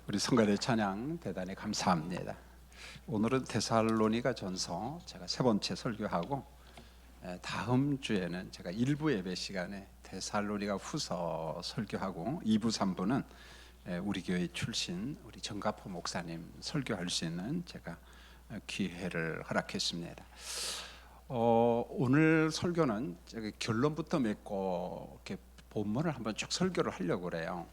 우리 성가대 찬양 대단히 감사합니다. 오늘은 데살로니가 전서 제가 세 번째 설교하고 다음 주에는 제가 1부 예배 시간에 데살로니가 후서 설교하고 2부 3부는 우리 교회 출신 우리 정가포 목사님 설교할 수 있는 제가 기회를 허락했습니다. 오늘 설교는 제가 결론부터 맺고 이렇게 본문을 한번 쭉 설교를 하려고 그래요.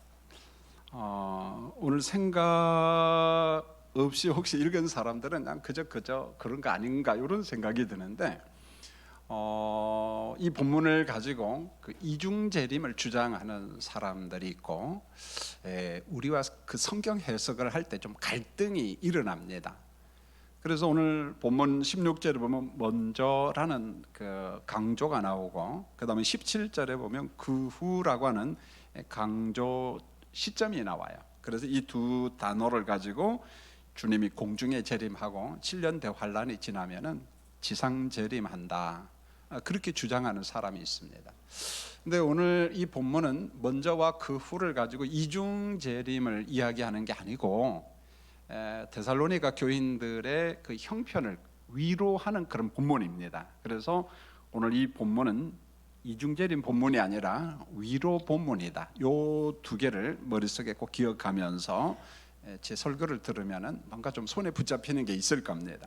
오늘 생각 없이 혹시 읽은 사람들은 그냥 그저 그런 거 아닌가 이런 생각이 드는데 이 본문을 가지고 그 이중 재림을 주장하는 사람들이 있고 우리와 그 성경 해석을 할 때 좀 갈등이 일어납니다. 그래서 오늘 본문 16절에 보면 먼저라는 그 강조가 나오고 그 다음에 17절에 보면 그 후라고 하는 강조 시점이 나와요. 그래서 이 두 단어를 가지고 주님이 공중에 재림하고 7년 대환란이 지나면은 지상 재림한다, 그렇게 주장하는 사람이 있습니다. 근데 오늘 이 본문은 먼저와 그 후를 가지고 이중 재림을 이야기하는 게 아니고 데살로니가 교인들의 그 형편을 위로하는 그런 본문입니다. 그래서 오늘 이 본문은 이중재림 본문이 아니라 위로 본문이다. 요 두 개를 머릿속에 꼭 기억하면서 제 설교를 들으면은 뭔가 좀 손에 붙잡히는 게 있을 겁니다.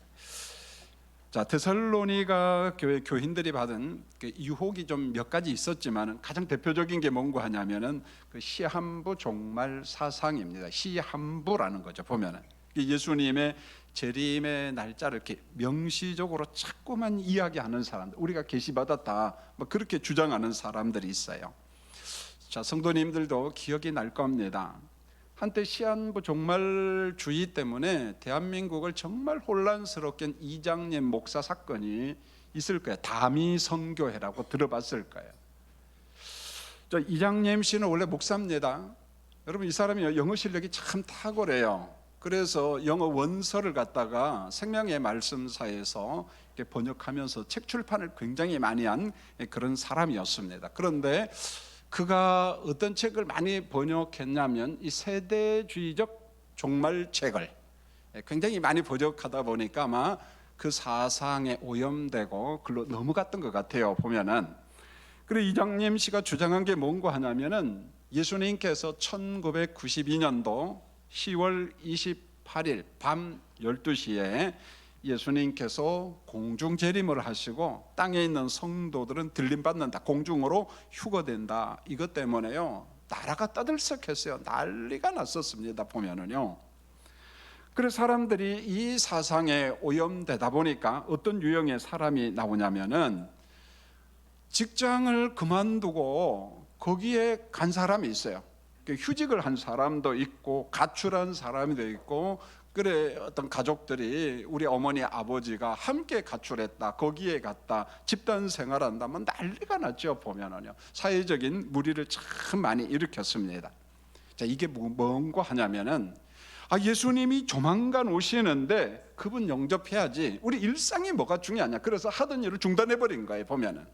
자, 데살로니가 교회 교인들이 받은 그 유혹이 좀 몇 가지 있었지만 가장 대표적인 게 뭔가 하냐면은 그 시한부 종말 사상입니다. 시한부라는 거죠. 보면은 예수님의 재림의 날짜를 이렇게 명시적으로 자꾸만 이야기하는 사람들, 우리가 계시받았다 뭐 그렇게 주장하는 사람들이 있어요. 자, 성도님들도 기억이 날 겁니다. 한때 시한부 종말주의 때문에 대한민국을 정말 혼란스럽게 이장님 목사 사건이 있을 거예요. 다미 선교회라고 들어봤을 거예요. 저 이장님 씨는 원래 목사입니다. 여러분, 이 사람이 영어 실력이 참 탁월해요. 그래서 영어 원서를 갖다가 생명의 말씀사에서 번역하면서 책 출판을 굉장히 많이 한 그런 사람이었습니다. 그런데 그가 어떤 책을 많이 번역했냐면 이 세대주의적 종말책을 굉장히 많이 번역하다 보니까 아마 그 사상에 오염되고 글로 넘어갔던 것 같아요. 보면은. 그리고 이장님 씨가 주장한 게 뭔가 하냐면은 예수님께서 1992년도 10월 28일 밤 12시에 예수님께서 공중 재림을 하시고 땅에 있는 성도들은 들림받는다, 공중으로 휴거된다. 이것 때문에요 나라가 떠들썩했어요. 난리가 났었습니다. 보면은요. 그래서 사람들이 이 사상에 오염되다 보니까 어떤 유형의 사람이 나오냐면은 직장을 그만두고 거기에 간 사람이 있어요. 휴직을 한 사람도 있고 가출한 사람도 있고, 그래 어떤 가족들이 우리 어머니 아버지가 함께 가출했다, 거기에 갔다, 집단 생활한다, 뭐 난리가 났죠. 보면은요 사회적인 물의를 참 많이 일으켰습니다. 자, 이게 뭔가 하냐면은 예수님이 조만간 오시는데 그분 영접해야지, 우리 일상이 뭐가 중요하냐, 그래서 하던 일을 중단해 버린 거예요. 보면은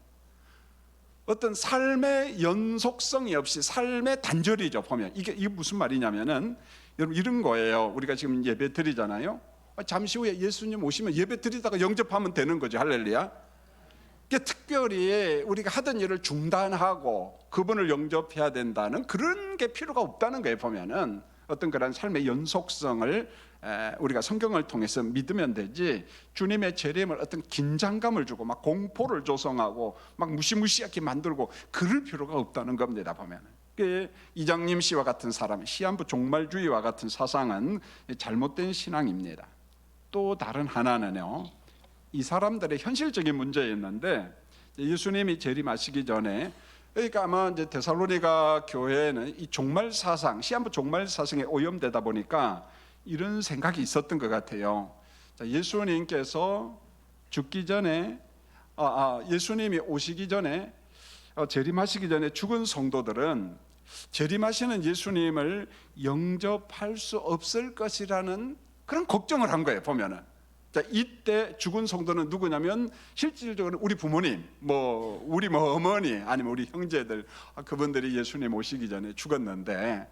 어떤 삶의 연속성이 없이 삶의 단절이죠. 보면 이게 무슨 말이냐면은 여러분 이런 거예요. 우리가 지금 예배 드리잖아요. 잠시 후에 예수님 오시면 예배 드리다가 영접하면 되는 거죠. 할렐루야. 특별히 우리가 하던 일을 중단하고 그분을 영접해야 된다는 그런 게 필요가 없다는 거예요. 보면은 어떤 그런 삶의 연속성을 우리가 성경을 통해서 믿으면 되지, 주님의 재림을 어떤 긴장감을 주고 막 공포를 조성하고 막 무시무시하게 만들고 그럴 필요가 없다는 겁니다. 보면은 이장님 씨와 같은 사람, 시한부 종말주의와 같은 사상은 잘못된 신앙입니다. 또 다른 하나는요, 이 사람들의 현실적인 문제였는데 예수님이 재림하시기 전에, 그러니까 아마 이제 데살로니가 교회는 이 종말 사상, 시한부 종말 사상에 오염되다 보니까 이런 생각이 있었던 것 같아요. 자, 예수님께서 죽기 전에, 예수님이 오시기 전에, 재림하시기 전에 죽은 성도들은 재림하시는 예수님을 영접할 수 없을 것이라는 그런 걱정을 한 거예요. 보면은 자, 이때 죽은 성도는 누구냐면 실질적으로 우리 부모님, 우리 어머니, 아니면 우리 형제들, 그분들이 예수님 오시기 전에 죽었는데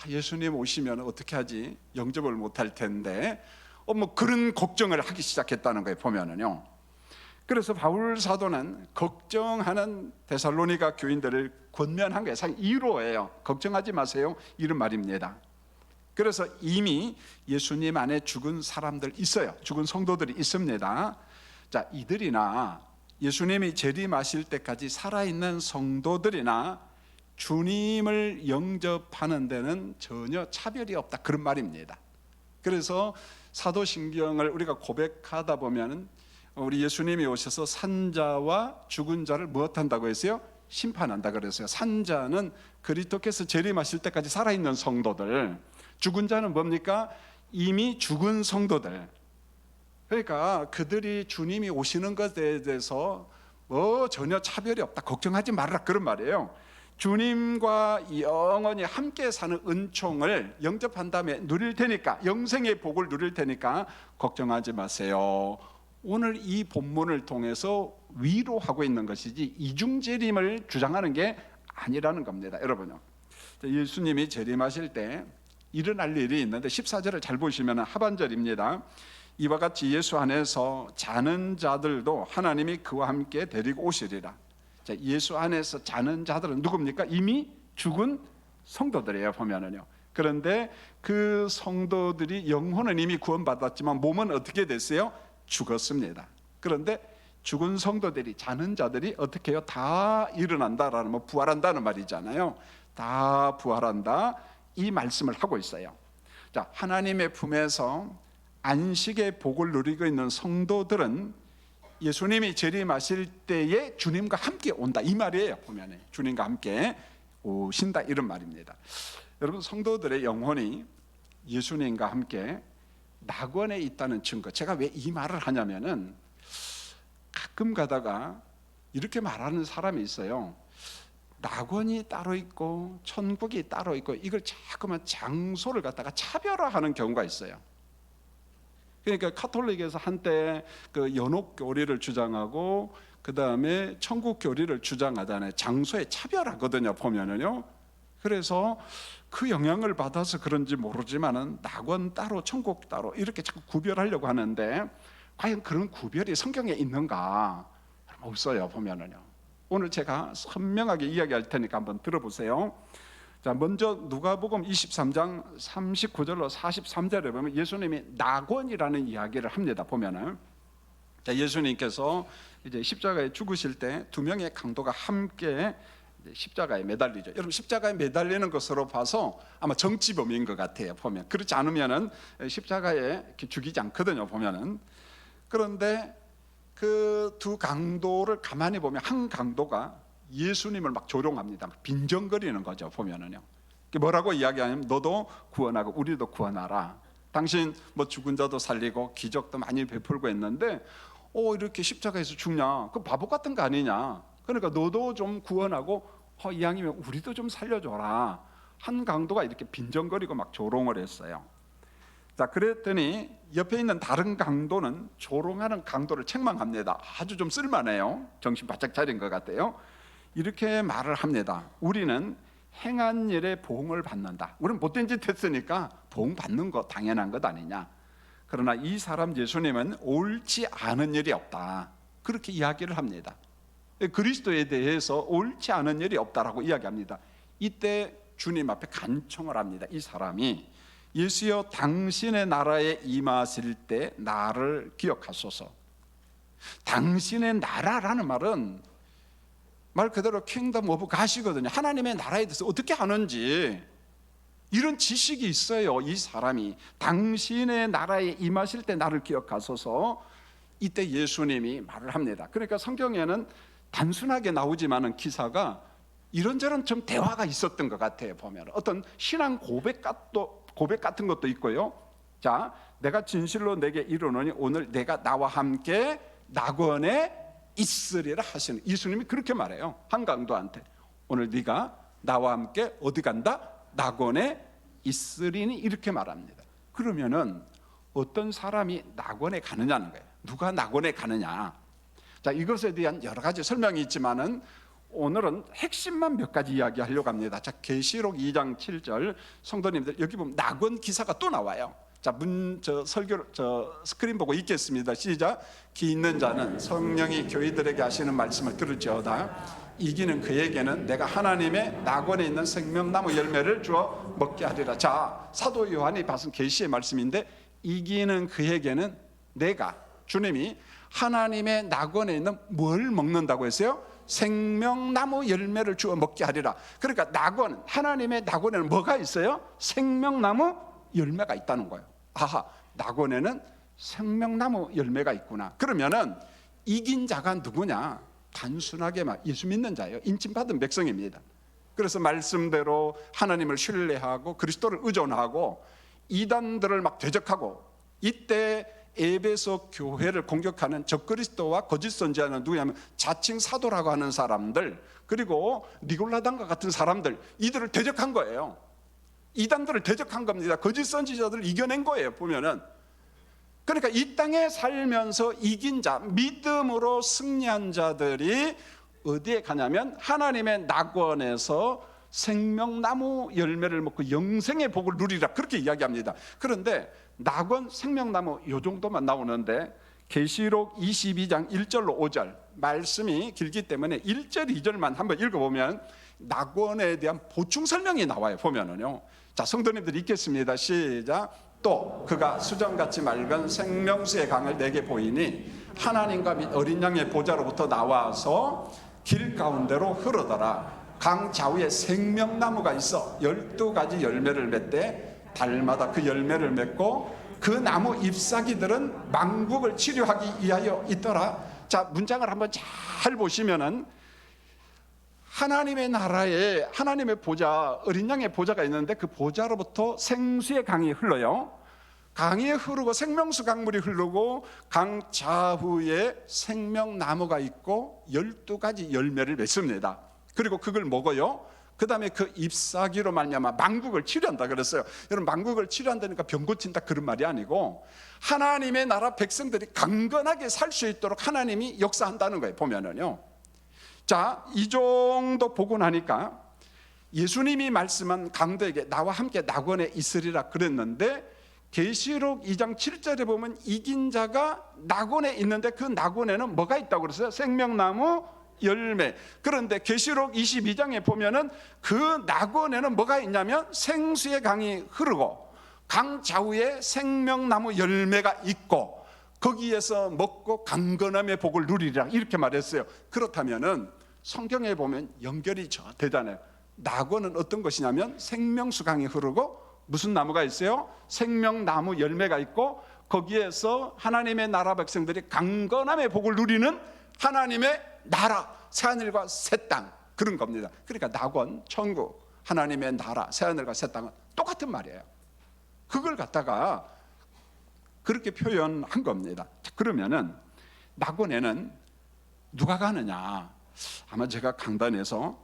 예수님 오시면 어떻게 하지? 영접을 못할 텐데 그런 걱정을 하기 시작했다는 거예요, 보면은요. 그래서 바울 사도는 걱정하는 데살로니가 교인들을 권면한 거예요. 사실 1호예요. 걱정하지 마세요, 이런 말입니다. 그래서 이미 예수님 안에 죽은 사람들 있어요. 죽은 성도들이 있습니다. 자, 이들이나 예수님이 재림하실 때까지 살아있는 성도들이나 주님을 영접하는 데는 전혀 차별이 없다, 그런 말입니다. 그래서 사도신경을 우리가 고백하다 보면 우리 예수님이 오셔서 산자와 죽은 자를 무엇한다고 했어요? 심판한다 그랬어요. 산자는 그리스도께서 재림하실 때까지 살아있는 성도들, 죽은 자는 뭡니까? 이미 죽은 성도들. 그러니까 그들이 주님이 오시는 것에 대해서 전혀 차별이 없다, 걱정하지 말라, 그런 말이에요. 주님과 영원히 함께 사는 은총을 영접한 다음에 누릴 테니까, 영생의 복을 누릴 테니까 걱정하지 마세요. 오늘 이 본문을 통해서 위로하고 있는 것이지 이중재림을 주장하는 게 아니라는 겁니다, 여러분요. 예수님이 재림하실 때 일어날 일이 있는데 14절을 잘 보시면 하반절입니다. 이와 같이 예수 안에서 자는 자들도 하나님이 그와 함께 데리고 오시리라. 자, 예수 안에서 자는 자들은 누굽니까? 이미 죽은 성도들이에요, 보면은요. 그런데 그 성도들이 영혼은 이미 구원받았지만 몸은 어떻게 됐어요? 죽었습니다. 그런데 죽은 성도들이, 자는 자들이 어떻게 해요? 다 일어난다라는, 부활한다는 말이잖아요. 다 부활한다, 이 말씀을 하고 있어요. 자, 하나님의 품에서 안식의 복을 누리고 있는 성도들은 예수님이 재림하실 때에 주님과 함께 온다, 이 말이에요. 보면 주님과 함께 오신다, 이런 말입니다. 여러분, 성도들의 영혼이 예수님과 함께 낙원에 있다는 증거, 제가 왜 이 말을 하냐면은 가끔 가다가 이렇게 말하는 사람이 있어요. 낙원이 따로 있고 천국이 따로 있고, 이걸 자꾸만 장소를 갖다가 차별화하는 경우가 있어요. 그러니까 카톨릭에서 한때 그 연옥 교리를 주장하고 그 다음에 천국 교리를 주장하잖아요. 장소에 차별하거든요, 보면은요. 그래서 그 영향을 받아서 그런지 모르지만은 낙원 따로 천국 따로 이렇게 자꾸 구별하려고 하는데, 과연 그런 구별이 성경에 있는가? 없어요, 보면은요. 오늘 제가 선명하게 이야기할 테니까 한번 들어보세요. 자, 먼저 누가복음 23장 39절로 43절에 보면 예수님이 낙원이라는 이야기를 합니다. 보면은, 자, 예수님께서 이제 십자가에 죽으실 때 두 명의 강도가 함께 십자가에 매달리죠. 여러분, 십자가에 매달리는 것으로 봐서 아마 정치범인 것 같아요, 보면. 그렇지 않으면은 십자가에 죽이지 않거든요, 보면은. 그런데 그 두 강도를 가만히 보면 한 강도가 예수님을 막 조롱합니다. 빈정거리는 거죠, 보면은요. 뭐라고 이야기하냐면, 너도 구원하고 우리도 구원하라. 당신 죽은 자도 살리고 기적도 많이 베풀고 했는데 이렇게 십자가에서 죽냐? 그 바보 같은 거 아니냐? 그러니까 너도 좀 구원하고 이왕이면 우리도 좀 살려줘라. 한 강도가 이렇게 빈정거리고 막 조롱을 했어요. 자, 그랬더니 옆에 있는 다른 강도는 조롱하는 강도를 책망합니다. 아주 좀 쓸만해요. 정신 바짝 차린 것 같아요. 이렇게 말을 합니다. 우리는 행한 일에 보응을 받는다. 우리는 못된 짓 했으니까 보응 받는 거 당연한 것 아니냐. 그러나 이 사람 예수님은 옳지 않은 일이 없다, 그렇게 이야기를 합니다. 그리스도에 대해서 옳지 않은 일이 없다라고 이야기합니다. 이때 주님 앞에 간청을 합니다. 이 사람이, 예수여 당신의 나라에 임하실 때 나를 기억하소서. 당신의 나라라는 말은 말 그대로 킹덤 오브 갓이거든요. 하나님의 나라에 대해서 어떻게 하는지 이런 지식이 있어요. 이 사람이 당신의 나라에 임하실 때 나를 기억하소서. 이때 예수님이 말을 합니다. 그러니까 성경에는 단순하게 나오지만은 기사가 이런저런 좀 대화가 있었던 것 같아요. 보면 어떤 신앙 고백 같은 것도 있고요. 자, 내가 진실로 내게 이르노니 오늘 내가 나와 함께 낙원에 있으리라 하시는, 예수님이 그렇게 말해요. 한 강도한테 오늘 네가 나와 함께 어디 간다? 낙원에 있으리니, 이렇게 말합니다. 그러면은 어떤 사람이 낙원에 가느냐는 거예요. 누가 낙원에 가느냐. 자, 이것에 대한 여러 가지 설명이 있지만은 오늘은 핵심만 몇 가지 이야기하려고 합니다. 자, 계시록 2장 7절 성도님들 여기 보면 낙원 기사가 또 나와요. 자, 스크린 보고 읽겠습니다. 시작. 귀 있는 자는 성령이 교회들에게 하시는 말씀을 들을지어다. 이기는 그에게는 내가 하나님의 낙원에 있는 생명나무 열매를 주어 먹게 하리라. 자, 사도 요한이 받은 계시의 말씀인데 이기는 그에게는 내가, 주님이 하나님의 낙원에 있는 뭘 먹는다고 했어요? 생명나무 열매를 주어 먹게 하리라. 그러니까 낙원, 하나님의 낙원에는 뭐가 있어요? 생명나무 열매가 있다는 거예요. 아하, 낙원에는 생명나무 열매가 있구나. 그러면은 이긴 자가 누구냐? 단순하게 예수 믿는 자예요. 인침받은 백성입니다. 그래서 말씀대로 하나님을 신뢰하고 그리스도를 의존하고 이단들을 막 대적하고, 이때 에베소 교회를 공격하는 적그리스도와 거짓 선지자는 누구냐면 자칭 사도라고 하는 사람들, 그리고 니골라당과 같은 사람들, 이들을 대적한 거예요. 이단들을 대적한 겁니다. 거짓 선지자들을 이겨낸 거예요, 보면은. 그러니까 이 땅에 살면서 이긴 자, 믿음으로 승리한 자들이 어디에 가냐면 하나님의 낙원에서 생명나무 열매를 먹고 영생의 복을 누리라, 그렇게 이야기합니다. 그런데 낙원, 생명나무 요 정도만 나오는데 계시록 22장 1절로 5절 말씀이 길기 때문에 1절 2절만 한번 읽어보면 낙원에 대한 보충 설명이 나와요. 보면은요. 자, 성도님들 읽겠습니다. 시작. 또 그가 수정같이 맑은 생명수의 강을 내게 보이니 하나님과 및 어린 양의 보좌로부터 나와서 길 가운데로 흐르더라. 강 좌우에 생명나무가 있어 12가지 열매를 맺되 달마다 그 열매를 맺고 그 나무 잎사귀들은 만국을 치료하기 위하여 있더라. 자, 문장을 한번 잘 보시면은 하나님의 나라에 하나님의 보좌, 어린 양의 보좌가 있는데 그 보좌로부터 생수의 강이 흘러요. 강이 흐르고 생명수 강물이 흐르고 강 좌우에 생명나무가 있고 12가지 열매를 맺습니다. 그리고 그걸 먹어요. 그 다음에 그 잎사귀로 말미암아 만국을 치료한다 그랬어요. 여러분, 만국을 치료한다니까 병 고친다 그런 말이 아니고 하나님의 나라 백성들이 강건하게 살 수 있도록 하나님이 역사한다는 거예요. 보면은요. 자, 이 정도 보고 나니까 예수님이 말씀한 강도에게 나와 함께 낙원에 있으리라 그랬는데 계시록 2장 7절에 보면 이긴 자가 낙원에 있는데 그 낙원에는 뭐가 있다고 그랬어요? 생명나무 열매. 그런데 계시록 22장에 보면은 그 낙원에는 뭐가 있냐면 생수의 강이 흐르고 강 좌우에 생명나무 열매가 있고 거기에서 먹고 강건함의 복을 누리리라, 이렇게 말했어요. 그렇다면은 성경에 보면 연결이 되잖아요. 낙원은 어떤 것이냐면 생명수 강이 흐르고 무슨 나무가 있어요? 생명나무 열매가 있고 거기에서 하나님의 나라 백성들이 강건함의 복을 누리는 하나님의 나라, 새하늘과 새 땅, 그런 겁니다. 그러니까 낙원, 천국, 하나님의 나라, 새하늘과 새 땅은 똑같은 말이에요. 그걸 갖다가 그렇게 표현한 겁니다. 그러면은 낙원에는 누가 가느냐? 아마 제가 강단에서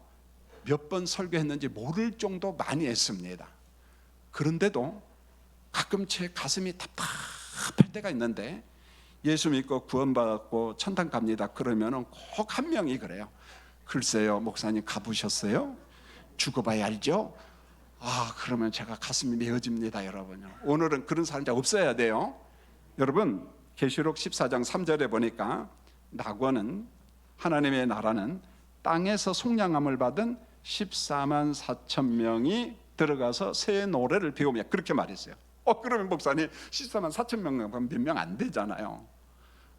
몇 번 설교했는지 모를 정도 많이 했습니다. 그런데도 가끔 제 가슴이 답답할 때가 있는데, 예수 믿고 구원받고 천당 갑니다 그러면은 꼭 한 명이 그래요. 글쎄요, 목사님 가보셨어요? 죽어봐야 알죠? 아, 그러면 제가 가슴이 메어집니다. 여러분, 오늘은 그런 사람이 없어야 돼요. 여러분, 계시록 14장 3절에 보니까 낙원은, 하나님의 나라는 땅에서 속량함을 받은 14만 4천 명이 들어가서 새 노래를 배우며, 그렇게 말했어요. 그러면 목사님 14만 4천 명 몇 명 안 되잖아요.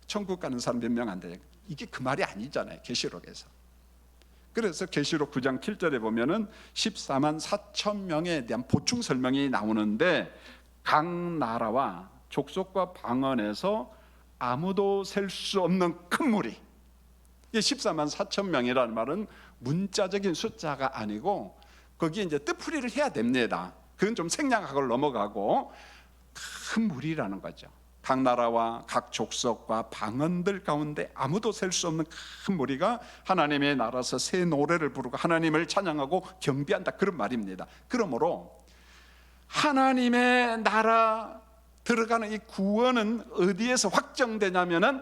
천국 가는 사람 몇 명 안 돼요. 이게 그 말이 아니잖아요, 계시록에서. 그래서 계시록 9장 7절에 보면은 14만 4천 명에 대한 보충 설명이 나오는데, 각 나라와 족속과 방언에서 아무도 셀 수 없는 큰 무리. 이 14만 4천 명이라는 말은 문자적인 숫자가 아니고 거기에 이제 뜻풀이를 해야 됩니다. 그건 좀 생략하고 넘어가고 큰 무리라는 거죠. 각 나라와 각 족속과 방언들 가운데 아무도 셀 수 없는 큰 무리가 하나님의 나라에서 새 노래를 부르고 하나님을 찬양하고 경배한다, 그런 말입니다. 그러므로 하나님의 나라 들어가는 이 구원은 어디에서 확정되냐면은,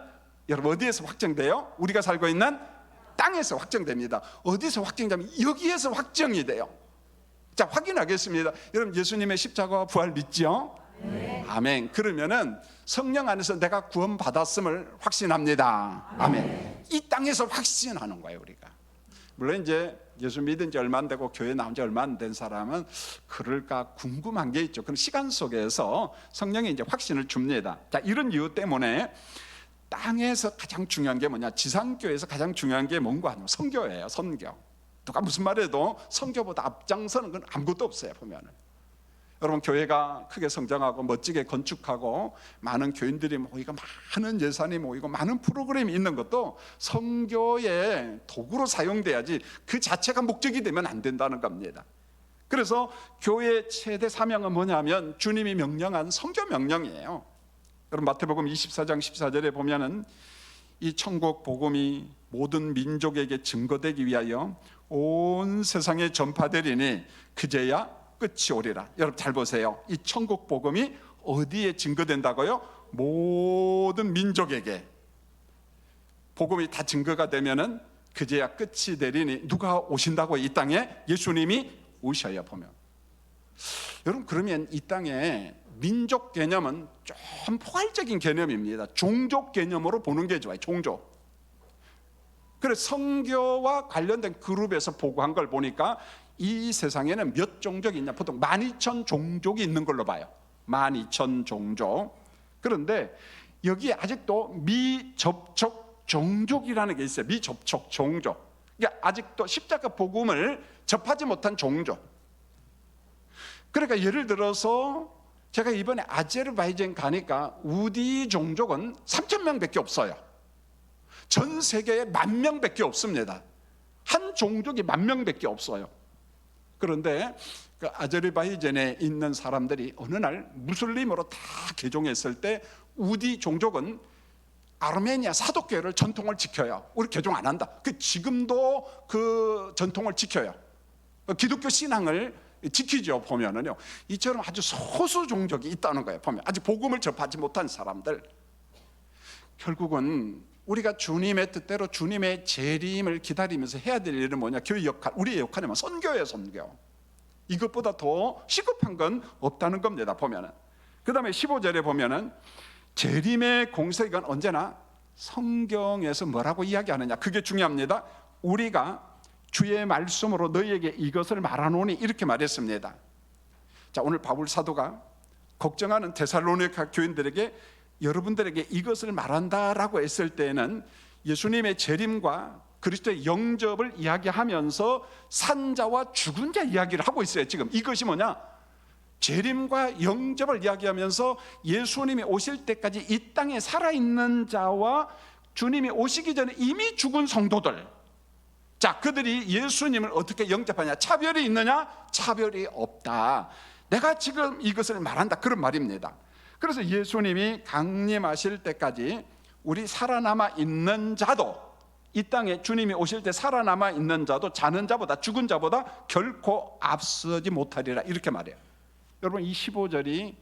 여러분 어디에서 확정돼요? 우리가 살고 있는 땅에서 확정됩니다. 어디서 확정되냐면 여기에서 확정이 돼요. 자, 확인하겠습니다. 여러분 예수님의 십자가와 부활 믿죠? 네. 아멘. 그러면은 성령 안에서 내가 구원 받았음을 확신합니다. 아멘. 이 땅에서 확신하는 거예요, 우리가. 물론 이제 예수 믿은 지 얼마 안 되고 교회 나온 지 얼마 안 된 사람은 그럴까 궁금한 게 있죠. 그럼 시간 속에서 성령이 이제 확신을 줍니다. 자, 이런 이유 때문에 땅에서 가장 중요한 게 뭐냐? 지상교회에서 가장 중요한 게 뭔가 하면 선교예요. 선교. 누가 무슨 말해도 선교보다 앞장서는 건 아무것도 없어요, 보면은. 여러분 교회가 크게 성장하고 멋지게 건축하고 많은 교인들이 모이고 많은 예산이 모이고 많은 프로그램이 있는 것도 선교의 도구로 사용돼야지 그 자체가 목적이 되면 안 된다는 겁니다. 그래서 교회의 최대 사명은 뭐냐면 주님이 명령한 선교 명령이에요. 여러분 마태복음 24장 14절에 보면은 이 천국 복음이 모든 민족에게 증거되기 위하여 온 세상에 전파되리니 그제야 끝이 오리라. 여러분 잘 보세요. 이 천국 복음이 어디에 증거된다고요? 모든 민족에게 복음이 다 증거가 되면은 그제야 끝이 되리니, 누가 오신다고? 이 땅에 예수님이 오셔야. 보면 여러분 그러면 이 땅에 민족 개념은 좀 포괄적인 개념입니다. 종족 개념으로 보는 게 좋아요. 종족. 그래서 선교와 관련된 그룹에서 보고한 걸 보니까 이 세상에는 몇 종족이 있냐? 보통 12,000 종족이 있는 걸로 봐요. 12,000 종족. 그런데 여기에 아직도 미접촉 종족이라는 게 있어요. 미접촉 종족. 그러니까 아직도 십자가 복음을 접하지 못한 종족. 그러니까 예를 들어서 제가 이번에 아제르바이잔 가니까 우디 종족은 3,000명밖에 없어요. 전 세계에 10,000명밖에 없습니다. 한 종족이 10,000명밖에 없어요. 그런데 그 아제르바이잔에 있는 사람들이 어느 날 무슬림으로 다 개종했을 때 우디 종족은 아르메니아 사독교회를 전통을 지켜요. 우리 개종 안 한다. 그 지금도 그 전통을 지켜요. 기독교 신앙을 지키죠. 보면은요, 이처럼 아주 소수 종족이 있다는 거예요. 보면 아직 복음을 접하지 못한 사람들. 결국은 우리가 주님의 뜻대로 주님의 재림을 기다리면서 해야 될 일은 뭐냐? 교회 역할, 우리의 역할은 선교예요. 선교. 이것보다 더 시급한 건 없다는 겁니다. 보면은 그 다음에 15절에 보면은 재림의 공세가 언제나 성경에서 뭐라고 이야기하느냐, 그게 중요합니다. 우리가 주의 말씀으로 너희에게 이것을 말하노니, 이렇게 말했습니다. 자, 오늘 바울 사도가 걱정하는 데살로니가 교인들에게 여러분들에게 이것을 말한다라고 했을 때는 예수님의 재림과 그리스도의 영접을 이야기하면서 산자와 죽은 자 이야기를 하고 있어요. 지금 이것이 뭐냐? 재림과 영접을 이야기하면서 예수님이 오실 때까지 이 땅에 살아있는 자와 주님이 오시기 전에 이미 죽은 성도들, 자, 그들이 예수님을 어떻게 영접하냐? 차별이 있느냐? 차별이 없다. 내가 지금 이것을 말한다, 그런 말입니다. 그래서 예수님이 강림하실 때까지 우리 살아남아 있는 자도, 이 땅에 주님이 오실 때 살아남아 있는 자도 자는 자보다, 죽은 자보다 결코 앞서지 못하리라, 이렇게 말해요. 여러분 이 15절이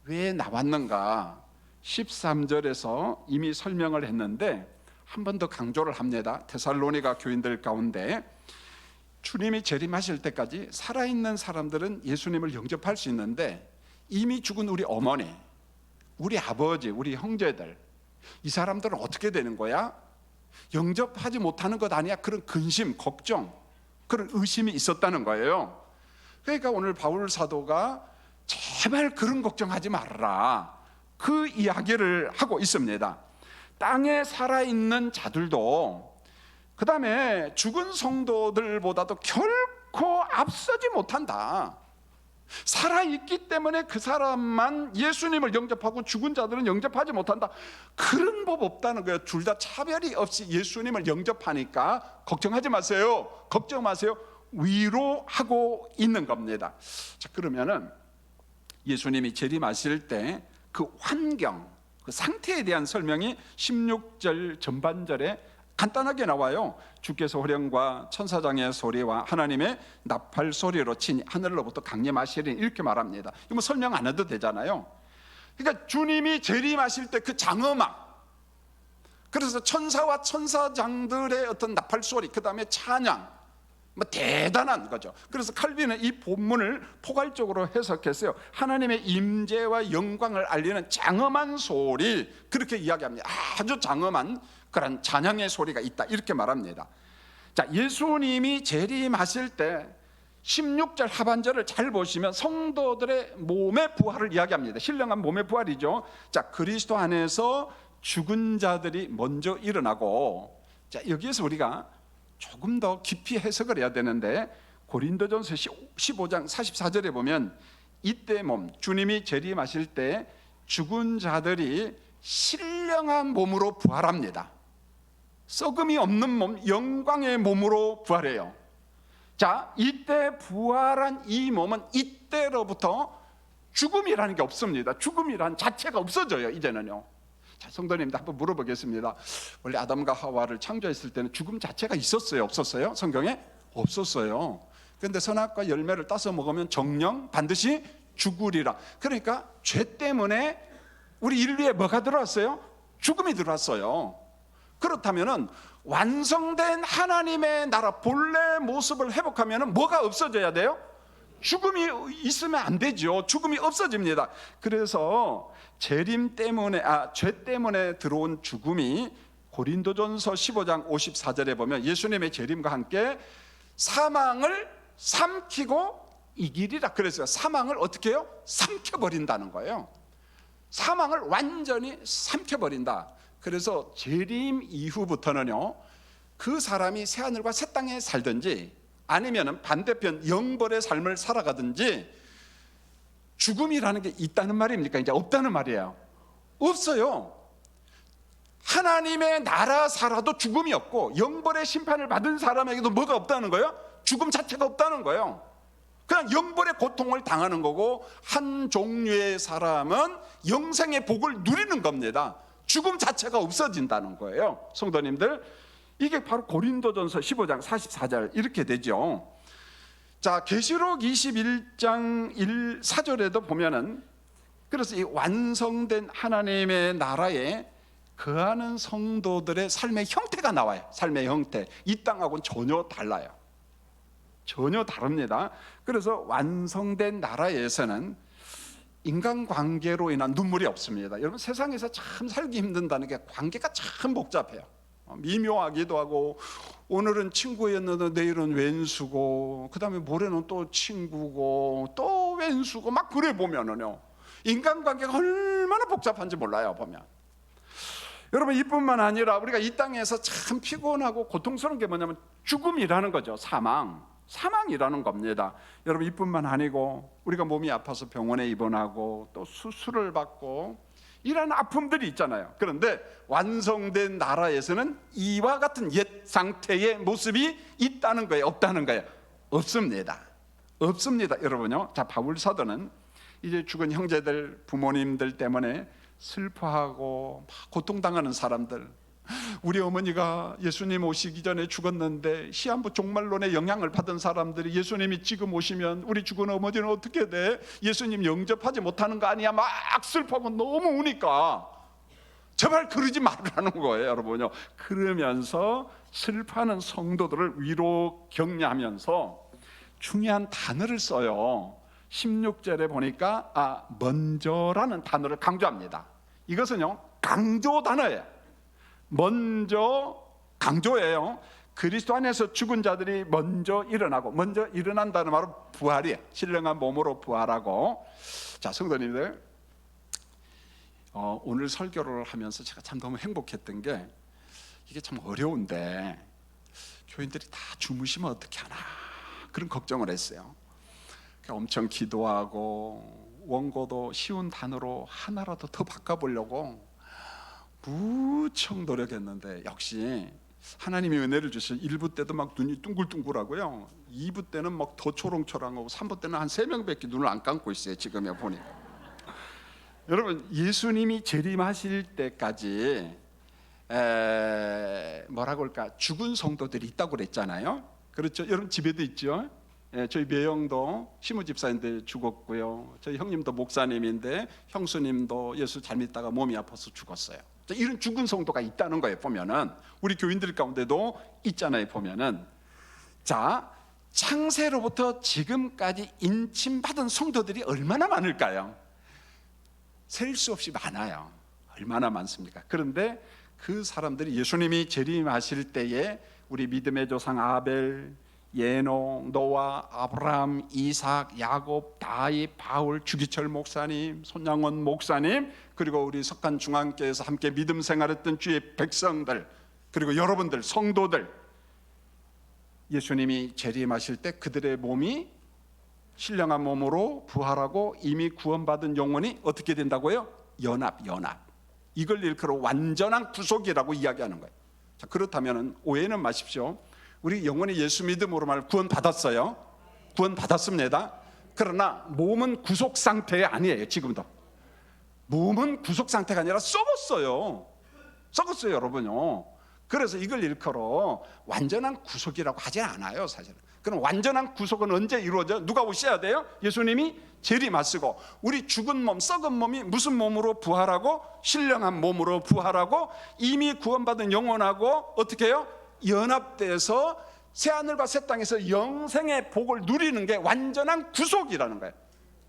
왜 나왔는가? 13절에서 이미 설명을 했는데 한 번 더 강조를 합니다. 데살로니가 교인들 가운데 주님이 재림하실 때까지 살아있는 사람들은 예수님을 영접할 수 있는데, 이미 죽은 우리 어머니, 우리 아버지, 우리 형제들, 이 사람들은 어떻게 되는 거야? 영접하지 못하는 것 아니야? 그런 근심, 걱정, 그런 의심이 있었다는 거예요. 그러니까 오늘 바울 사도가 제발 그런 걱정하지 말아라, 그 이야기를 하고 있습니다. 땅에 살아있는 자들도, 그 다음에 죽은 성도들보다도 결코 앞서지 못한다. 살아있기 때문에 그 사람만 예수님을 영접하고 죽은 자들은 영접하지 못한다, 그런 법 없다는 거예요. 둘 다 차별이 없이 예수님을 영접하니까 걱정하지 마세요. 걱정 마세요. 위로하고 있는 겁니다. 자, 그러면은 예수님이 재림하실 때 그 환경, 그 상태에 대한 설명이 16절 전반절에 간단하게 나와요. 주께서 호령과 천사장의 소리와 하나님의 나팔 소리로 친히 하늘로부터 강림하시리니, 이렇게 말합니다. 이거 뭐 설명 안 해도 되잖아요. 그러니까 주님이 재림하실 때 그 장엄함, 그래서 천사와 천사장들의 어떤 나팔 소리, 그 다음에 찬양, 뭐 대단한 거죠. 그래서 칼빈은 이 본문을 포괄적으로 해석했어요. 하나님의 임재와 영광을 알리는 장엄한 소리, 그렇게 이야기합니다. 아주 장엄한 그런 찬양의 소리가 있다, 이렇게 말합니다. 자, 예수님이 재림하실 때 16절 하반절을 잘 보시면 성도들의 몸의 부활을 이야기합니다. 신령한 몸의 부활이죠. 자, 그리스도 안에서 죽은 자들이 먼저 일어나고, 자, 여기에서 우리가 조금 더 깊이 해석을 해야 되는데, 고린도전서 15장 44절에 보면 이때 몸, 주님이 재림하실 때 죽은 자들이 신령한 몸으로 부활합니다. 썩음이 없는 몸, 영광의 몸으로 부활해요. 자, 이때 부활한 이 몸은 이때로부터 죽음이라는 게 없습니다. 죽음이란 자체가 없어져요, 이제는요. 자, 성도님들 한번 물어보겠습니다. 원래 아담과 하와를 창조했을 때는 죽음 자체가 있었어요, 없었어요? 성경에? 없었어요. 그런데 선악과 열매를 따서 먹으면 정령 반드시 죽으리라. 그러니까 죄 때문에 우리 인류에 뭐가 들어왔어요? 죽음이 들어왔어요. 그렇다면은 완성된 하나님의 나라 본래 모습을 회복하면은 뭐가 없어져야 돼요? 죽음이 있으면 안 되죠. 죽음이 없어집니다. 그래서 재림 때문에, 죄 때문에 들어온 죽음이 고린도전서 15장 54절에 보면 예수님의 재림과 함께 사망을 삼키고 이기리라 그랬어요. 사망을 어떻게 해요? 삼켜버린다는 거예요. 사망을 완전히 삼켜버린다. 그래서 재림 이후부터는요, 그 사람이 새하늘과 새 땅에 살든지 아니면 반대편 영벌의 삶을 살아가든지 죽음이라는 게 있다는 말입니까? 이제 없다는 말이에요. 없어요. 하나님의 나라 살아도 죽음이 없고, 영벌의 심판을 받은 사람에게도 뭐가 없다는 거예요? 죽음 자체가 없다는 거예요. 그냥 영벌의 고통을 당하는 거고, 한 종류의 사람은 영생의 복을 누리는 겁니다. 죽음 자체가 없어진다는 거예요. 성도님들, 이게 바로 고린도전서 15장 44절 이렇게 되죠. 자, 계시록 21장 4절에도 보면은, 그래서 이 완성된 하나님의 나라에 거하는 성도들의 삶의 형태가 나와요. 삶의 형태, 이 땅하고는 전혀 달라요. 전혀 다릅니다. 그래서 완성된 나라에서는 인간관계로 인한 눈물이 없습니다. 여러분, 세상에서 참 살기 힘든다는 게 관계가 참 복잡해요. 미묘하기도 하고, 오늘은 친구였는데 내일은 왼수고, 그 다음에 모레는 또 친구고 또 왼수고, 막 그래 보면은요, 인간관계가 얼마나 복잡한지 몰라요, 보면. 여러분, 이뿐만 아니라 우리가 이 땅에서 참 피곤하고 고통스러운 게 뭐냐면 죽음이라는 거죠. 사망이라는 겁니다. 여러분, 이뿐만 아니고 우리가 몸이 아파서 병원에 입원하고 또 수술을 받고 이런 아픔들이 있잖아요. 그런데 완성된 나라에서는 이와 같은 옛 상태의 모습이 있다는 거예요, 없다는 거예요? 없습니다. 없습니다, 여러분요. 자, 바울 사도는 이제 죽은 형제들, 부모님들 때문에 슬퍼하고 막 고통당하는 사람들, 우리 어머니가 예수님 오시기 전에 죽었는데 시한부 종말론의 영향을 받은 사람들이 예수님이 지금 오시면 우리 죽은 어머니는 어떻게 돼? 예수님 영접하지 못하는 거 아니야? 막 슬퍼하고 너무 우니까 제발 그러지 말라는 거예요, 여러분요. 그러면서 슬퍼하는 성도들을 위로 격려하면서 중요한 단어를 써요. 16절에 보니까 먼저라는 단어를 강조합니다. 이것은요, 강조 단어예요. 먼저, 강조예요. 그리스도 안에서 죽은 자들이 먼저 일어나고, 먼저 일어난다는 말은 부활이에요. 신령한 몸으로 부활하고. 자, 성도님들, 오늘 설교를 하면서 제가 참 너무 행복했던 게, 이게 참 어려운데 교인들이 다 주무시면 어떻게 하나, 그런 걱정을 했어요. 엄청 기도하고 원고도 쉬운 단어로 하나라도 더 바꿔보려고 무척 노력했는데, 역시 하나님이 은혜를 주셔서 1부 때도 막 눈이 둥글둥글하고요, 2부 때는 막 더 초롱초롱하고, 3부 때는 한 3명밖에 눈을 안 감고 있어요, 지금에 보니까. 여러분, 예수님이 재림하실 때까지 뭐라고 할까, 죽은 성도들이 있다고 그랬잖아요. 그렇죠? 여러분 집에도 있죠? 저희 매형도 시무 집사인데 죽었고요. 저희 형님도 목사님인데 형수님도 예수 잘 믿다가 몸이 아파서 죽었어요. 이런 죽은 성도가 있다는 거예요. 보면은 우리 교인들 가운데도 있잖아요. 보면은 자, 창세로부터 지금까지 인침받은 성도들이 얼마나 많을까요? 셀 수 없이 많아요. 얼마나 많습니까? 그런데 그 사람들이 예수님이 재림하실 때에 우리 믿음의 조상 아벨, 예노, 노아, 아브라함, 이삭, 야곱, 다윗, 바울, 주기철 목사님, 손양원 목사님, 그리고 우리 석간 중앙교회에서 함께 믿음 생활했던 주의 백성들, 그리고 여러분들 성도들, 예수님이 재림하실 때 그들의 몸이 신령한 몸으로 부활하고 이미 구원받은 영혼이 어떻게 된다고요? 연합. 이걸 일컬어 완전한 구속이라고 이야기하는 거예요. 자, 그렇다면 오해는 마십시오. 우리 영혼이 예수 믿음으로만 구원받았어요. 구원받았습니다. 그러나 몸은 구속 상태 아니에요. 지금도 몸은 구속 상태가 아니라 썩었어요, 여러분요. 그래서 이걸 일컬어 완전한 구속이라고 하지 않아요, 사실은. 그럼 완전한 구속은 언제 이루어져? 누가 오셔야 돼요? 예수님이 재림하시고 우리 죽은 몸, 썩은 몸이 무슨 몸으로 부활하고? 신령한 몸으로 부활하고 이미 구원받은 영혼하고 어떻게 해요? 연합돼서 새하늘과 새 땅에서 영생의 복을 누리는 게 완전한 구속이라는 거예요.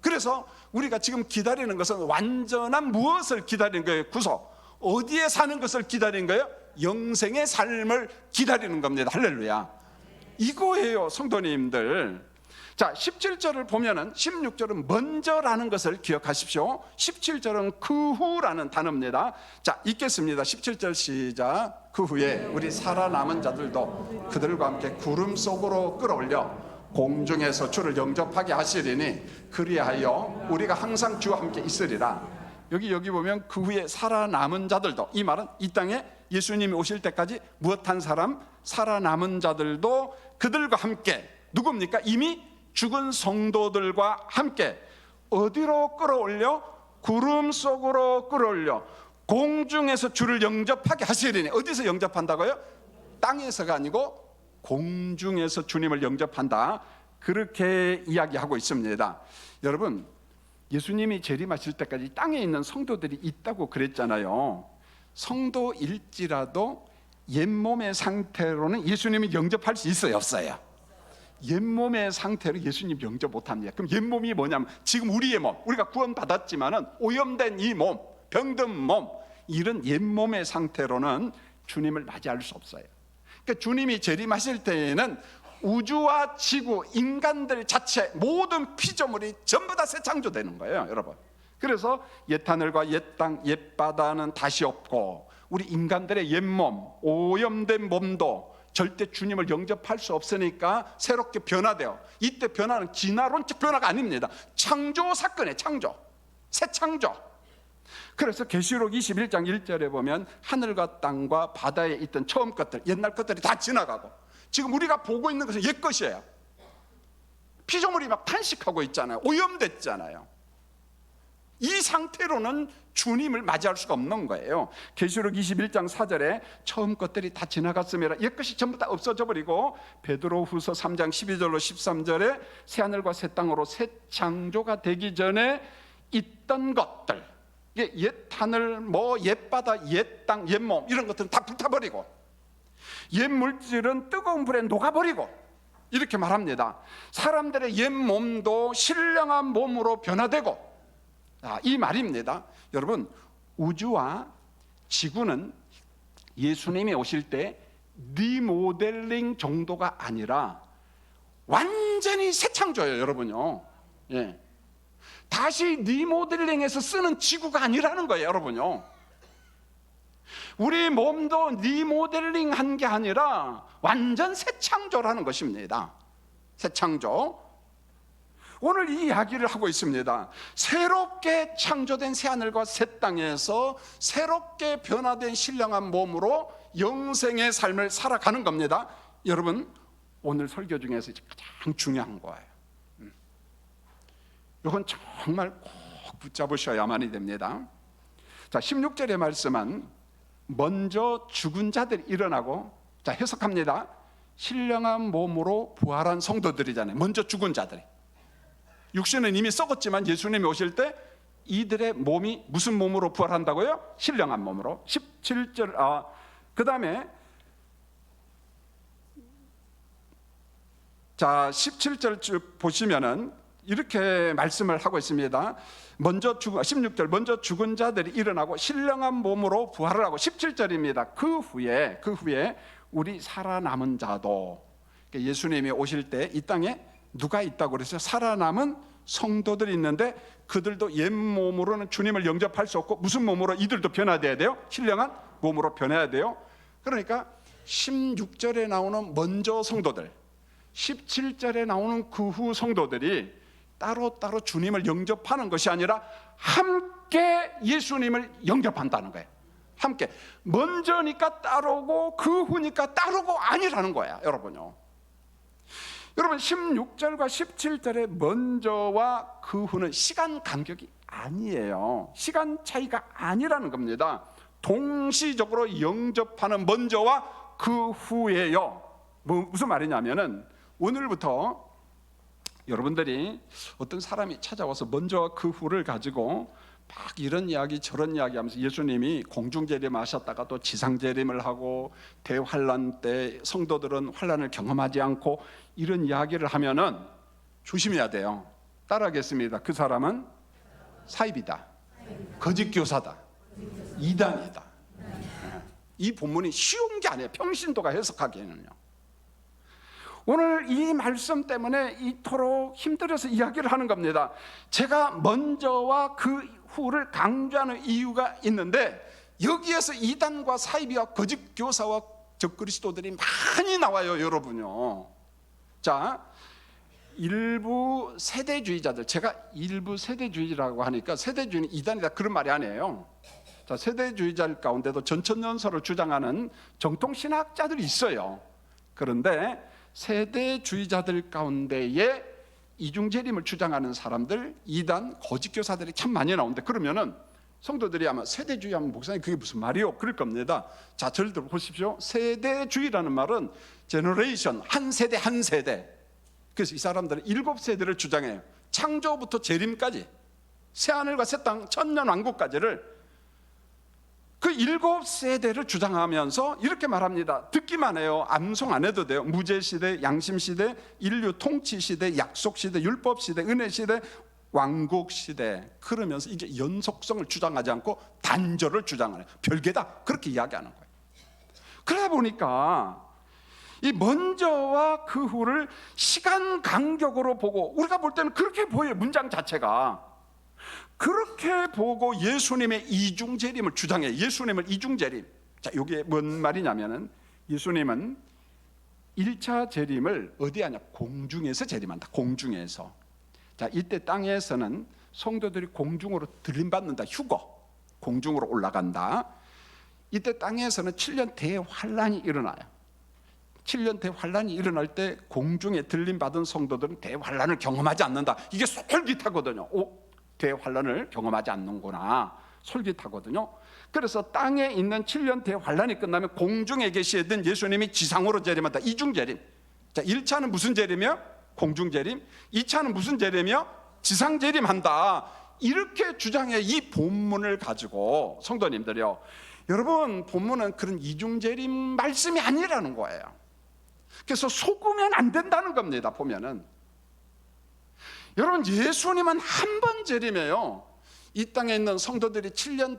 그래서 우리가 지금 기다리는 것은 완전한 무엇을 기다리는 거예요? 구속. 어디에 사는 것을 기다리는 거예요? 영생의 삶을 기다리는 겁니다. 할렐루야. 이거예요, 성도님들. 자, 17절을 보면은 16절은 먼저라는 것을 기억하십시오. 17절은 그 후라는 단어입니다. 자, 읽겠습니다. 17절 시작. 그 후에 우리 살아남은 자들도 그들과 함께 구름 속으로 끌어올려 공중에서 주를 영접하게 하시리니 그리하여 우리가 항상 주와 함께 있으리라. 여기 보면 그 후에 살아남은 자들도, 이 말은 이 땅에 예수님이 오실 때까지 무엇한 사람? 살아남은 자들도 그들과 함께, 누굽니까? 이미 죽은 성도들과 함께 어디로 끌어올려? 구름 속으로 끌어올려 공중에서 주를 영접하게 하시리니. 어디서 영접한다고요? 땅에서가 아니고 공중에서 주님을 영접한다, 그렇게 이야기하고 있습니다. 여러분, 예수님이 재림하실 때까지 땅에 있는 성도들이 있다고 그랬잖아요. 성도일지라도 옛몸의 상태로는 예수님이 영접할 수 있어요, 없어요? 옛몸의 상태로 예수님 영접 못합니다. 그럼 옛몸이 뭐냐면 지금 우리의 몸, 우리가 구원받았지만은 오염된 이 몸, 병든 몸, 이런 옛몸의 상태로는 주님을 맞이할 수 없어요. 그러니까 주님이 재림하실 때에는 우주와 지구, 인간들 자체 모든 피조물이 전부 다 새 창조되는 거예요, 여러분. 그래서 옛 하늘과 옛 땅, 옛 바다는 다시 없고 우리 인간들의 옛몸, 오염된 몸도 절대 주님을 영접할 수 없으니까 새롭게 변화돼요. 이때 변화는 진화론적 변화가 아닙니다. 창조 사건이에요, 창조. 새 창조. 그래서 계시록 21장 1절에 보면 하늘과 땅과 바다에 있던 처음 것들, 옛날 것들이 다 지나가고 지금 우리가 보고 있는 것은 옛 것이에요. 피조물이 막 탄식하고 있잖아요. 오염됐잖아요. 이 상태로는 주님을 맞이할 수가 없는 거예요. 계시록 21장 4절에 처음 것들이 다 지나갔으며 옛것이 전부 다 없어져 버리고 베드로후서 3장 12절로 13절에 새하늘과 새 땅으로 새 창조가 되기 전에 있던 것들, 옛 하늘, 옛 바다, 옛 땅, 옛 몸, 이런 것들은 다 불타버리고 옛 물질은 뜨거운 불에 녹아버리고, 이렇게 말합니다. 사람들의 옛 몸도 신령한 몸으로 변화되고, 이 말입니다. 여러분, 우주와 지구는 예수님이 오실 때 리모델링 정도가 아니라 완전히 새 창조예요, 여러분요. 예. 다시 리모델링해서 쓰는 지구가 아니라는 거예요, 여러분요. 우리 몸도 리모델링 한 게 아니라 완전 새 창조라는 것입니다. 새 창조. 오늘 이 이야기를 하고 있습니다. 새롭게 창조된 새하늘과 새 땅에서 새롭게 변화된 신령한 몸으로 영생의 삶을 살아가는 겁니다. 여러분, 오늘 설교 중에서 가장 중요한 거예요. 이건 정말 꼭 붙잡으셔야만이 됩니다. 자, 16절의 말씀은 먼저 죽은 자들이 일어나고, 자, 해석합니다. 신령한 몸으로 부활한 성도들이잖아요. 먼저 죽은 자들이. 육신은 이미 썩었지만 예수님이 오실 때 이들의 몸이 무슨 몸으로 부활한다고요? 신령한 몸으로. 17절 그 다음에 자 17절 쭉 보시면은 이렇게 말씀을 하고 있습니다. 16절 먼저 죽은 자들이 일어나고 신령한 몸으로 부활을 하고 17절입니다. 그 후에 우리 살아남은 자도, 예수님이 오실 때 이 땅에 누가 있다고 그랬어요? 살아남은 성도들이 있는데 그들도 옛 몸으로는 주님을 영접할 수 없고 무슨 몸으로 이들도 변화돼야 돼요? 신령한 몸으로 변해야 돼요. 그러니까 16절에 나오는 먼저 성도들, 17절에 나오는 그 후 성도들이 따로따로 주님을 영접하는 것이 아니라 함께 예수님을 영접한다는 거예요. 함께. 먼저니까 따르고 그 후니까 따르고 아니라는 거야, 여러분요. 여러분 16절과 17절의 먼저와 그 후는 시간 간격이 아니에요. 시간 차이가 아니라는 겁니다. 동시적으로 영접하는 먼저와 그 후예요. 무슨 말이냐면은 오늘부터 여러분들이 어떤 사람이 찾아와서 먼저와 그 후를 가지고 막 이런 이야기 저런 이야기 하면서 예수님이 공중재림 하셨다가 또 지상재림을 하고 대환란 때 성도들은 환란을 경험하지 않고 이런 이야기를 하면은 조심해야 돼요. 따라하겠습니다. 그 사람은 사입이다, 거짓 교사다, 이단이다. 이 본문이 쉬운 게 아니에요. 평신도가 해석하기에는요. 오늘 이 말씀 때문에 이토록 힘들어서 이야기를 하는 겁니다. 제가 먼저와 그 후를 강조하는 이유가 있는데 여기에서 이단과 사이비와 거짓 교사와 적그리스도들이 많이 나와요, 여러분요. 자, 일부 세대주의자들, 제가 일부 세대주의라고 하니까 세대주의는 이단이다 그런 말이 아니에요. 자, 세대주의자 가운데도 전천연설을 주장하는 정통신학자들이 있어요. 그런데 세대주의자들 가운데에 이중재림을 주장하는 사람들, 이단, 거짓교사들이 참 많이 나오는데 그러면은 성도들이 아마 세대주의 하면 목사님 그게 무슨 말이요? 그럴 겁니다. 자, 저를 들어보십시오. 세대주의라는 말은 제너레이션, 한 세대 한 세대. 그래서 이 사람들은 7세대를 주장해요. 창조부터 재림까지, 새하늘과 새 땅, 천년왕국까지를 그 7세대를 주장하면서 이렇게 말합니다. 듣기만 해요. 암송 안 해도 돼요. 무제시대, 양심시대, 인류 통치시대, 약속시대, 율법시대, 은혜시대, 왕국시대. 그러면서 이제 연속성을 주장하지 않고 단절을 주장하는, 별개다 그렇게 이야기하는 거예요. 그러다 보니까 이 먼저와 그 후를 시간 간격으로 보고, 우리가 볼 때는 그렇게 보여요. 문장 자체가 그렇게 보고 예수님의 이중재림을 주장해요. 예수님을 이중재림. 자, 이게 뭔 말이냐면은 예수님은 1차 재림을 어디 하냐? 공중에서 재림한다. 공중에서. 자, 이때 땅에서는 성도들이 공중으로 들림받는다. 휴거. 공중으로 올라간다. 이때 땅에서는 7년 대환란이 일어나요. 7년 대환란이 일어날 때 공중에 들림받은 성도들은 대환란을 경험하지 않는다. 이게 솔깃하거든요. 대환란을 경험하지 않는구나, 솔깃하거든요. 그래서 땅에 있는 7년 대환란이 끝나면 공중에 계시던 예수님이 지상으로 재림한다. 이중재림. 자, 1차는 무슨 재림이요? 공중재림. 2차는 무슨 재림이요? 지상재림한다. 이렇게 주장해. 이 본문을 가지고 성도님들이요, 여러분 본문은 그런 이중재림 말씀이 아니라는 거예요. 그래서 속으면 안 된다는 겁니다. 보면은 여러분, 예수님은 한 번 재림해요. 이 땅에 있는 성도들이 7년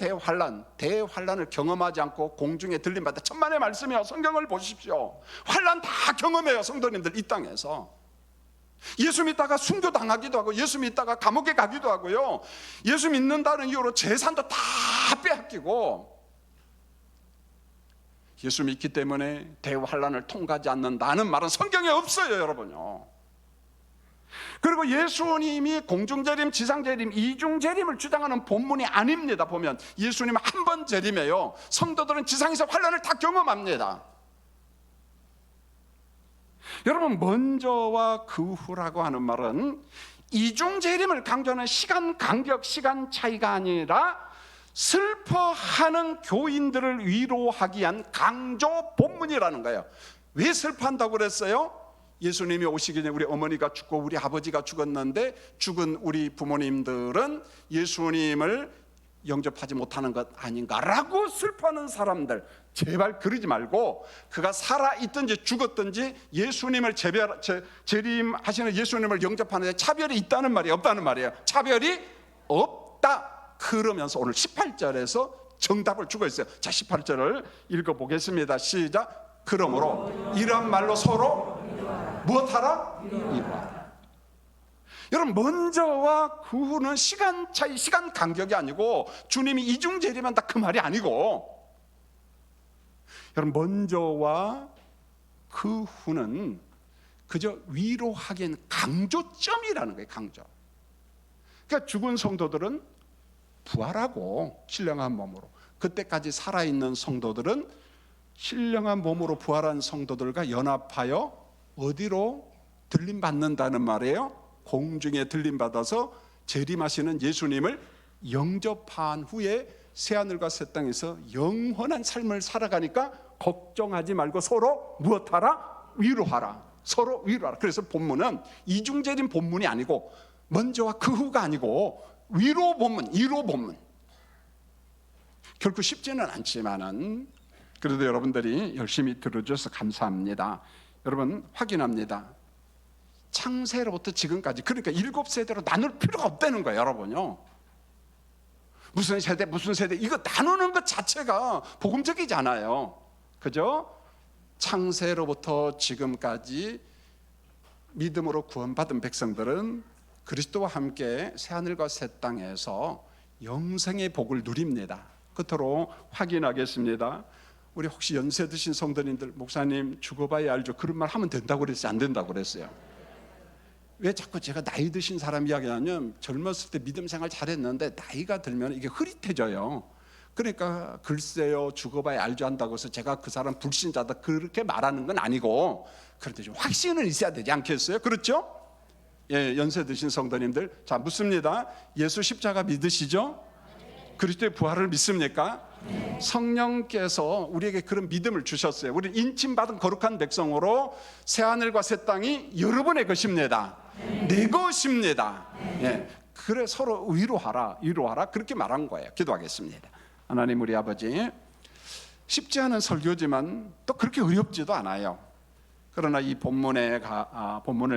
대환란을 경험하지 않고 공중에 들림받다. 천만의 말씀이요. 성경을 보십시오. 환란 다 경험해요, 성도님들. 이 땅에서 예수 믿다가 순교당하기도 하고, 예수 믿다가 감옥에 가기도 하고요, 예수 믿는다는 이유로 재산도 다 빼앗기고, 예수 믿기 때문에 대환란을 통과하지 않는다는 말은 성경에 없어요, 여러분요. 그리고 예수님이 공중재림, 지상재림, 이중재림을 주장하는 본문이 아닙니다. 보면 예수님은 한 번 재림해요. 성도들은 지상에서 환란을 다 경험합니다. 여러분, 먼저와 그 후라고 하는 말은 이중재림을 강조하는 시간 간격, 시간 차이가 아니라 슬퍼하는 교인들을 위로하기 위한 강조 본문이라는 거예요. 왜 슬퍼한다고 그랬어요? 예수님이 오시기 전에 우리 어머니가 죽고 우리 아버지가 죽었는데 죽은 우리 부모님들은 예수님을 영접하지 못하는 것 아닌가라고 슬퍼하는 사람들, 제발 그러지 말고 그가 살아있든지 죽었든지 예수님을 재림하시는 예수님을 영접하는 데 차별이 있다는 말이에요, 없다는 말이에요? 차별이 없다. 그러면서 오늘 18절에서 정답을 주고 있어요. 자, 18절을 읽어보겠습니다. 시작. 그러므로 이런 말로 서로 무엇하라? 이루하라. 여러분, 먼저와 그 후는 시간 차이, 시간 간격이 아니고 주님이 이중 재림한다 그 말이 아니고, 여러분, 먼저와 그 후는 그저 위로하기엔 강조점이라는 거예요. 강조. 그러니까 죽은 성도들은 부활하고 신령한 몸으로, 그때까지 살아있는 성도들은 신령한 몸으로 부활한 성도들과 연합하여 어디로 들림받는다는 말이에요? 공중에 들림받아서 재림하시는 예수님을 영접한 후에 새하늘과 새 땅에서 영원한 삶을 살아가니까 걱정하지 말고 서로 무엇하라? 위로하라. 서로 위로하라. 그래서 본문은 이중재림 본문이 아니고 먼저와 그 후가 아니고 위로 본문, 위로 본문. 결코 쉽지는 않지만은 그래도 여러분들이 열심히 들어줘서 감사합니다. 여러분, 확인합니다. 창세로부터 지금까지, 그러니까 7세대로 나눌 필요가 없다는 거예요, 여러분요. 무슨 세대 무슨 세대 이거 나누는 것 자체가 복음적이지 않아요. 그죠? 창세로부터 지금까지 믿음으로 구원받은 백성들은 그리스도와 함께 새하늘과 새 땅에서 영생의 복을 누립니다. 끝으로 확인하겠습니다. 우리 혹시 연세 드신 성도님들, 목사님 죽어봐야 알죠, 그런 말 하면 된다고 그랬어요, 안 된다고 그랬어요? 왜 자꾸 제가 나이 드신 사람 이야기하냐면, 젊었을 때 믿음 생활 잘했는데 나이가 들면 이게 흐릿해져요. 그러니까 글쎄요 죽어봐야 알죠 한다고 해서 제가 그 사람 불신자다 그렇게 말하는 건 아니고, 그런데 좀 확신은 있어야 되지 않겠어요? 그렇죠? 예, 연세 드신 성도님들, 자, 묻습니다. 예수 십자가 믿으시죠? 그리스도의 부활을 믿습니까? 성령께서 우리에게 그런 믿음을 주셨어요. 우리 인침받은 거룩한 백성으로 새하늘과 새 땅이 여러분의 것입니다. 내 것입니다. 예, 그래 서로 위로하라, 위로하라, 그렇게 말한 거예요. 기도하겠습니다. 하나님, 우리 아버지, 쉽지 않은 설교지만 또 그렇게 어렵지도 않아요. 그러나 이 본문을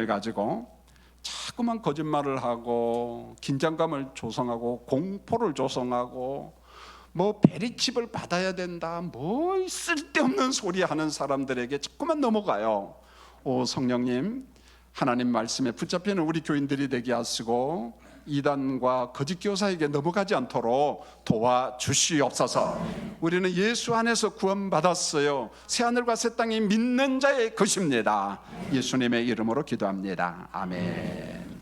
가지고 자꾸만 거짓말을 하고 긴장감을 조성하고 공포를 조성하고 뭐 베리칩을 받아야 된다, 뭐 쓸데없는 소리 하는 사람들에게 자꾸만 넘어가요. 오 성령님, 하나님 말씀에 붙잡히는 우리 교인들이 되게 하시고 이단과 거짓 교사에게 넘어가지 않도록 도와주시옵소서. 우리는 예수 안에서 구원받았어요. 새하늘과 새 땅이 믿는 자의 것입니다. 예수님의 이름으로 기도합니다. 아멘.